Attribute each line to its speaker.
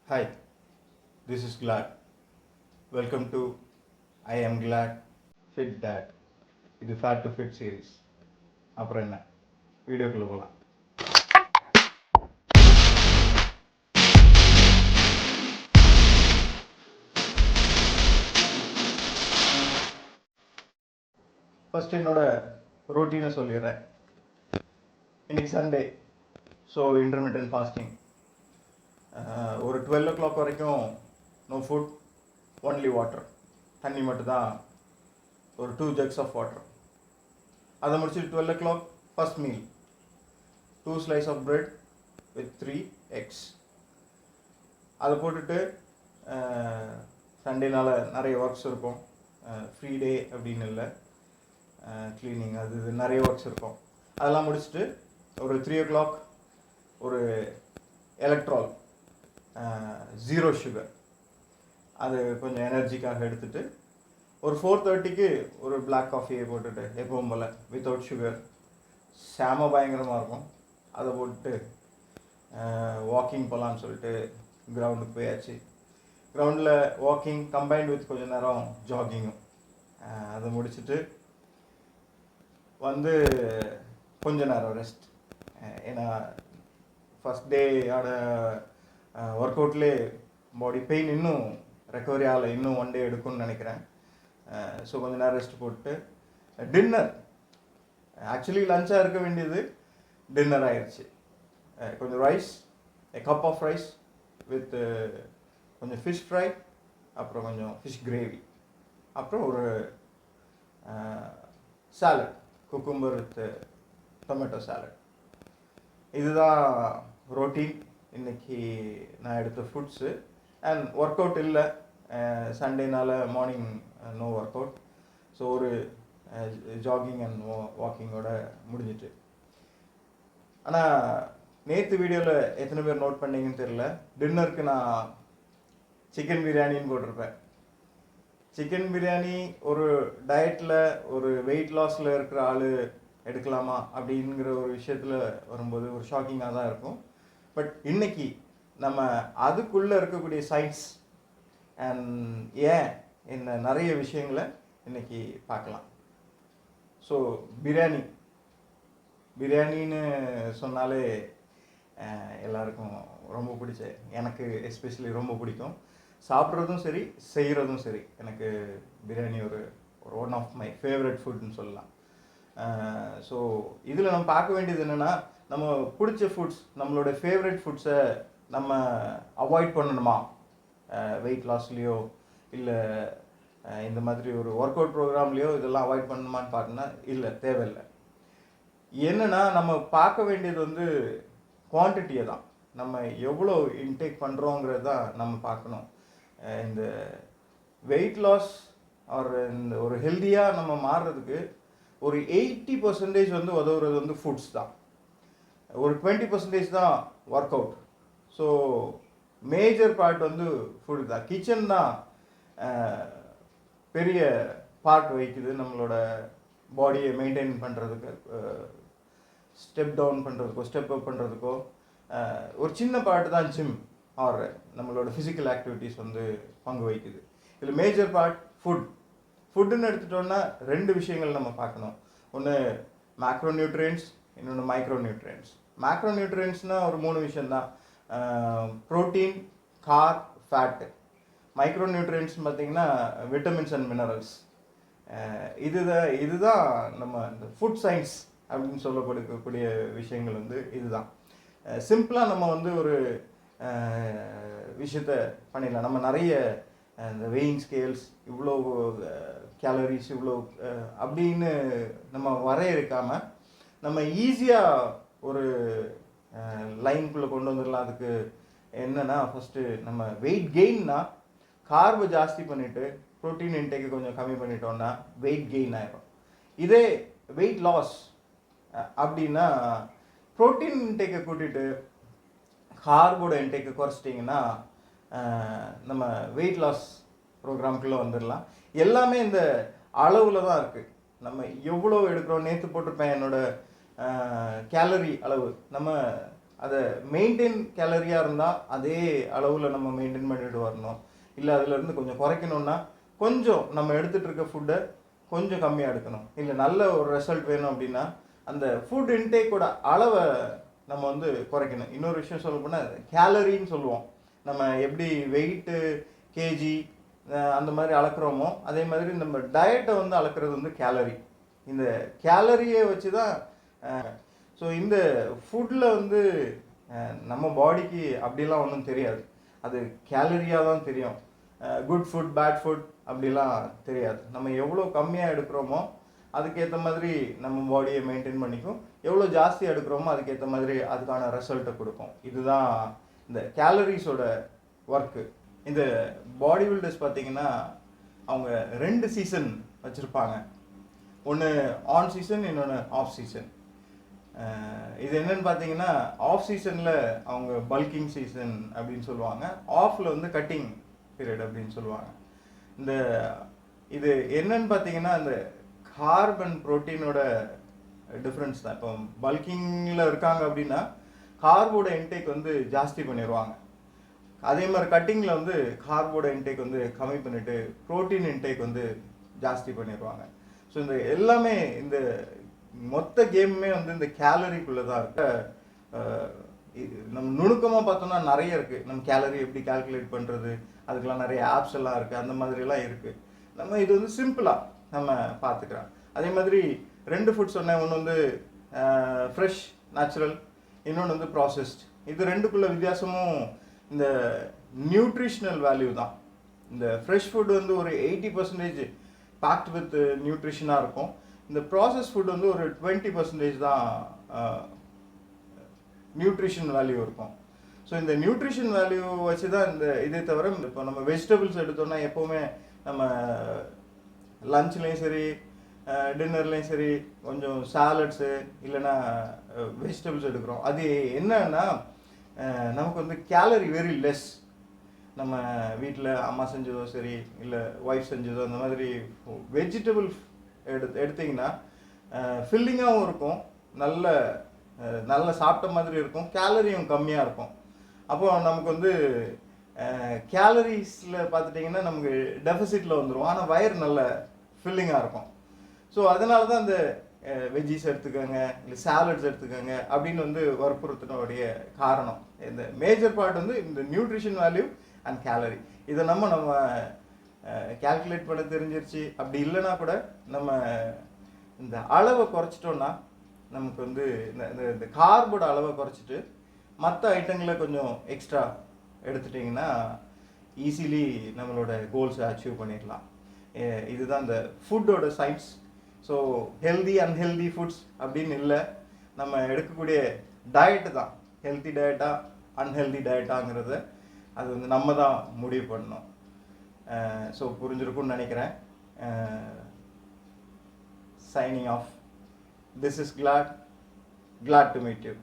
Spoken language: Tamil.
Speaker 1: Hi, this is Glad. Welcome to I am Glad Fit Dad. இது ஃபேட் டு ஃபிட் சீரிஸ். அப்புறம் என்ன வீடியோக்குள்ளே போகலாம். ஃபர்ஸ்ட் என்னோட ரொட்டீனை சொல்லிடுறேன். இன்னைக்கு சண்டே, ஸோ இன்டர்மீடியன்ட் ஃபாஸ்டிங். ஒரு 12 o'clock வரைக்கும் நோ ஃபுட், ஒன்லி வாட்டர். தண்ணி மட்டும்தான், ஒரு 2 jugs ஆஃப் வாட்டர். அதை முடிச்சுட்டு 12 o'clock first meal, 2 slices of bread with 3 eggs. அதை போட்டுட்டு சண்டேனால நிறைய ஒர்க்ஸ் இருக்கும். ஃப்ரீ டே அப்படின்னு இல்லை, க்ளீனிங் அது இது நிறைய ஒர்க்ஸ் இருக்கும். அதெல்லாம் முடிச்சுட்டு ஒரு 3 o'clock ஒரு எலக்ட்ரால் 0 sugar அது கொஞ்சம் எனர்ஜிக்காக எடுத்துகிட்டு ஒரு 4:30க்கு ஒரு பிளாக் காஃபியை போட்டுட்டு எப்பவும் போல் வித்தவுட் சுகர் செம பயங்கரமாக இருக்கும். அதை போட்டுட்டு வாக்கிங் போகலான்னு சொல்லிட்டு கிரவுண்டுக்கு போயாச்சு. கிரவுண்டில் வாக்கிங் கம்பைன்ட் வித் கொஞ்சம் நேரம் ஜாகிங்கும். அதை முடிச்சுட்டு வந்து கொஞ்ச நேரம் ரெஸ்ட். ஏன்னா ஃபஸ்ட் டேயோட ஒர்க் அவுட்லேயே பாடி பெயின் இன்னும் ரெக்கவரி ஆகலை, இன்னும் 1 day எடுக்கும்னு நினைக்கிறேன். ஸோ கொஞ்சம் நேரம் ரெஸ்ட் போட்டு டின்னர், ஆக்சுவலி லஞ்சாக இருக்க வேண்டியது டின்னர் ஆயிடுச்சு. கொஞ்சம் rice, cup of rice with கொஞ்சம் ஃபிஷ் ஃப்ரை, அப்புறம் கொஞ்சம் ஃபிஷ் கிரேவி, அப்புறம் ஒரு salad, cucumber with tomato salad. இதுதான் ரொட்டீன் இன்னைக்கு நான் எடுத்த ஃபுட்ஸு. அண்ட் ஒர்க் அவுட் இல்லை, சண்டேனால morning no work out. So ஒரு ஜாகிங் அண்ட் வாக்கிங்கோட முடிஞ்சிட்டு. ஆனால் நேற்று வீடியோவில் எத்தனை பேர் நோட் பண்ணீங்கன்னு தெரியல, டின்னருக்கு நான் சிக்கன் பிரியாணின்னு போட்டிருப்பேன். சிக்கன் பிரியாணி ஒரு டயட்டில் ஒரு வெயிட் லாஸில் இருக்கிற ஆள் எடுக்கலாமா அப்படிங்கிற ஒரு விஷயத்தில் வரும்போது ஒரு ஷாக்கிங்காக தான் இருக்கும். பட் இன்னைக்கு நம்ம அதுக்குள்ளே இருக்கக்கூடிய சயின்ஸ் அண்ட் ஏன் என்ன நிறைய விஷயங்களை இன்னைக்கு பார்க்கலாம். ஸோ பிரியாணின்னு சொன்னாலே எல்லாருக்கும் ரொம்ப பிடிச்ச, எனக்கு எஸ்பெஷலி ரொம்ப பிடிக்கும். சாப்பிட்றதும் சரி, செய்கிறதும் சரி. எனக்கு பிரியாணி ஒரு ஒன் ஆஃப் மை ஃபேவரட் ஃபுட்னு சொல்லலாம். ஸோ இதில் நம்ம பார்க்க வேண்டியது என்னென்னா, நம்ம பிடிச்ச ஃபுட்ஸ், நம்மளோட ஃபேவரட் ஃபுட்ஸை நம்ம அவாய்ட் பண்ணணுமா வெயிட் லாஸ்லேயோ இல்லை இந்த மாதிரி ஒரு ஒர்க் அவுட் ப்ரோக்ராம்லேயோ இதெல்லாம் அவாய்ட் பண்ணணுமான்னு பார்த்தோன்னா இல்லை, தேவையில்லை. என்னென்னா நம்ம பார்க்க வேண்டியது வந்து குவான்டிட்டியை தான், நம்ம எவ்வளோ இன்டேக் பண்ணுறோங்கிறது தான் நம்ம பார்க்கணும். இந்த வெயிட் லாஸ் ஆர் இந்த ஒரு ஹெல்த்தியாக நம்ம மாறுறதுக்கு ஒரு 80% வந்து உதவுறது வந்து ஃபுட்ஸ் தான், ஒரு 20% தான் work out. So major part வந்து ஃபுட் தான். கிச்சன் தான் பெரிய பார்ட் வகிக்குது நம்மளோட பாடியை மெயின்டைன் பண்ணுறதுக்கு, ஸ்டெப் டவுன் பண்ணுறதுக்கோ ஸ்டெப் அப் பண்ணுறதுக்கோ. ஒரு சின்ன பார்ட் தான் ஜிம் ஆர் நம்மளோட ஃபிசிக்கல் ஆக்டிவிட்டீஸ் வந்து பங்கு வகிக்குது. இதில் மேஜர் பார்ட் ஃபுட்டுன்னு எடுத்துட்டோன்னா 2 விஷயங்கள் நம்ம பார்க்கணும். ஒன்று மேக்ரோ நியூட்ரியன்ஸ், இன்னொன்று மைக்ரோ நியூட்ரியன்ஸ். மேக்ரோ நியூட்ரியன்ஸ்னால் ஒரு 3 விஷயந்தான், protein, carb, fat. Micro nutrients பார்த்திங்கன்னா விட்டமின்ஸ் அண்ட் மினரல்ஸ். இதுதான் நம்ம இந்த ஃபுட் சயின்ஸ் அப்படின்னு சொல்லக்கூடிய விஷயங்கள் வந்து இதுதான். சிம்பிளாக நம்ம வந்து ஒரு விஷயத்த பண்ணிடலாம். நம்ம நிறைய இந்த வெயிங் ஸ்கேல்ஸ், இவ்வளோ கேலரிஸ், இவ்வளோ அப்படின்னு நம்ம வரையறுக்காமல் நம்ம ஈஸியாக ஒரு லைனுக்குள்ளே கொண்டு வந்துடலாம். அதுக்கு என்னென்னா, ஃபஸ்ட்டு நம்ம வெயிட் கெயின்னா கார்பை ஜாஸ்தி பண்ணிவிட்டு ப்ரோட்டீன் இன்டேக்கை கொஞ்சம் கம்மி பண்ணிட்டோன்னா வெயிட் கெயின் ஆகிடும். இதே வெயிட் லாஸ் அப்படின்னா ப்ரோட்டீன் இன்டேக்கை கூட்டிட்டு கார்போட இன்டேக்கை குறைச்சிட்டிங்கன்னா நம்ம வெயிட் லாஸ் ப்ரோக்ராம்குள்ளே வந்துடலாம். எல்லாமே இந்த அளவில் தான் இருக்குது. நம்ம எவ்வளோ எடுக்கிறோம், நேற்று போட்டிருப்பேன் என்னோட கேலரி அளவு. நம்ம அதை மெயின்டைன் கேலரியாக இருந்தால் அதே அளவில் நம்ம மெயின்டைன் பண்ணிட்டு வரணும். இல்லை அதுலேருந்து கொஞ்சம் குறைக்கணும்னா கொஞ்சம் நம்ம எடுத்துகிட்டு இருக்க ஃபுட்டை கொஞ்சம் கம்மியாக எடுக்கணும். இல்லை நல்ல ஒரு ரிசல்ட் வேணும் அப்படின்னா அந்த ஃபுட் இன்டேக்கோட அளவை நம்ம வந்து குறைக்கணும். இன்னொரு விஷயம் சொல்ல போனால் கேலரின்னு சொல்லுவோம். நம்ம எப்படி வெயிட்டு கேஜி அந்த மாதிரி அளக்குறோமோ அதே மாதிரி நம்ம டயட்டை வந்து அளக்குறது வந்து கேலரி. இந்த கேலரியை வச்சு தான் ஸோ இந்த ஃபுட்டில் வந்து நம்ம பாடிக்கு அப்படிலாம் ஒன்றும் தெரியாது. அது கேலரியாக தான் தெரியும். குட் ஃபுட் பேட் ஃபுட் அப்படிலாம் தெரியாது. நம்ம எவ்வளோ கம்மியாக எடுக்கிறோமோ அதுக்கேற்ற மாதிரி நம்ம பாடியை மெயின்டைன் பண்ணிக்கும். எவ்வளோ ஜாஸ்தி எடுக்கிறோமோ அதுக்கேற்ற மாதிரி அதுக்கான ரிசல்ட்டை கொடுக்கும். இதுதான் இந்த கேலரிஸோட ஒர்க்கு. இந்த பாடி பில்டர்ஸ் பார்த்தீங்கன்னா அவங்க 2 சீசன் வச்சுருப்பாங்க. ஒன்று ஆன் சீசன், இன்னொன்று ஆஃப் சீசன். இது என்னன்னு பார்த்தீங்கன்னா ஆஃப் சீசனில் அவங்க பல்கிங் சீசன் அப்படின்னு சொல்லுவாங்க, ஆஃபில் வந்து கட்டிங் பீரியட் அப்படின்னு சொல்லுவாங்க. இந்த இது என்னன்னு பார்த்தீங்கன்னா இந்த கார்பன் புரோட்டீனோட டிஃப்ரென்ஸ் தான். இப்போ பல்கிங்கில் இருக்காங்க அப்படின்னா கார்போட இன்டேக் வந்து ஜாஸ்தி பண்ணிடுவாங்க. அதே மாதிரி கட்டிங்கில் வந்து கார்போட இன்டேக் வந்து கம்மி பண்ணிவிட்டு ப்ரோட்டீன் இன்டேக் வந்து ஜாஸ்தி பண்ணிடுவாங்க. ஸோ இந்த எல்லாமே இந்த மொத்த கேமுமே வந்து இந்த கேலரிக்குள்ளே தான் இருக்கு. நம்ம நுணுக்கமாக பார்த்தோம்னா நிறைய இருக்குது. நம்ம கேலரி எப்படி கால்குலேட் பண்ணுறது, அதுக்கெல்லாம் நிறைய ஆப்ஸ் எல்லாம் இருக்குது, அந்த மாதிரிலாம் இருக்குது. நம்ம இது வந்து சிம்பிளாக நம்ம பார்த்துக்கிறோம். அதே மாதிரி 2 ஃபுட் சொன்னேன். ஒன்று வந்து ஃப்ரெஷ் நேச்சுரல், இன்னொன்று வந்து ப்ராசஸ்ட். இது ரெண்டுக்குள்ள வித்தியாசமும் இந்த நியூட்ரிஷனல் வேல்யூ தான். இந்த ஃப்ரெஷ் ஃபுட் வந்து ஒரு 80% பேக்ட் வித் நியூட்ரிஷனாக இருக்கும். இந்த ப்ராசஸ் ஃபுட் வந்து ஒரு 20% தான் நியூட்ரிஷன் வேல்யூ இருக்கும். ஸோ இந்த நியூட்ரிஷன் வேல்யூ வச்சு தான் இந்த இதே தவிர இப்போ நம்ம வெஜிடபிள்ஸ் எடுத்தோம்னா எப்போவுமே நம்ம லஞ்ச்லேயும் சரி டின்னர்லேயும் சரி கொஞ்சம் சாலட்ஸு இல்லைன்னா வெஜிடபிள்ஸ் எடுக்கிறோம். அது என்னன்னா நமக்கு வந்து கேலரி வெரி லெஸ். நம்ம வீட்டில் அம்மா செஞ்சதோ சரி இல்லை ஒய்ஃப் செஞ்சதோ அந்த மாதிரி வெஜிடபிள் எடுத்திங்கன்னா ஃபில்லிங்காகவும் இருக்கும், நல்ல சாப்பிட்ட மாதிரி இருக்கும், கேலரியும் கம்மியாக இருக்கும். அப்போ நமக்கு வந்து கேலரிஸில் பார்த்துட்டிங்கன்னா நமக்கு டெஃபிசிட்டில் வந்துடும், ஆனால் வயிறு நல்ல ஃபில்லிங்காக இருக்கும். ஸோ அதனால தான் இந்த வெஜ்ஜீஸ் எடுத்துக்கோங்க இல்லை சாலட்ஸ் எடுத்துக்கோங்க அப்படின்னு வந்து வற்புறுத்தினுடைய காரணம். இந்த மேஜர் பார்ட் வந்து இந்த நியூட்ரிஷன் வேல்யூ அண்ட் கேலரி. இதை நம்ம கால்குலேட் பண்ண தெரிஞ்சிருச்சு. அப்படி இல்லைன்னா கூட நம்ம இந்த அளவை குறைச்சிட்டோன்னா நமக்கு வந்து இந்த கார்போட அளவை குறைச்சிட்டு மற்ற ஐட்டங்களை கொஞ்சம் எக்ஸ்ட்ரா எடுத்துட்டிங்கன்னா ஈஸிலி நம்மளோட கோல்ஸை அச்சீவ் பண்ணிடலாம். இதுதான் இந்த ஃபுட்டோட science. So healthy unhealthy foods அப்படின்னு இல்லை, நம்ம எடுக்கக்கூடிய டயட்டு தான் ஹெல்த்தி டயட்டா அன்ஹெல்தி டயட்டாங்கிறத அது வந்து நம்ம தான் முடிவு பண்ணணும். ஸோ புரிஞ்சிருக்கும்னு நினைக்கிறேன். Signing off. This is glad to meet you.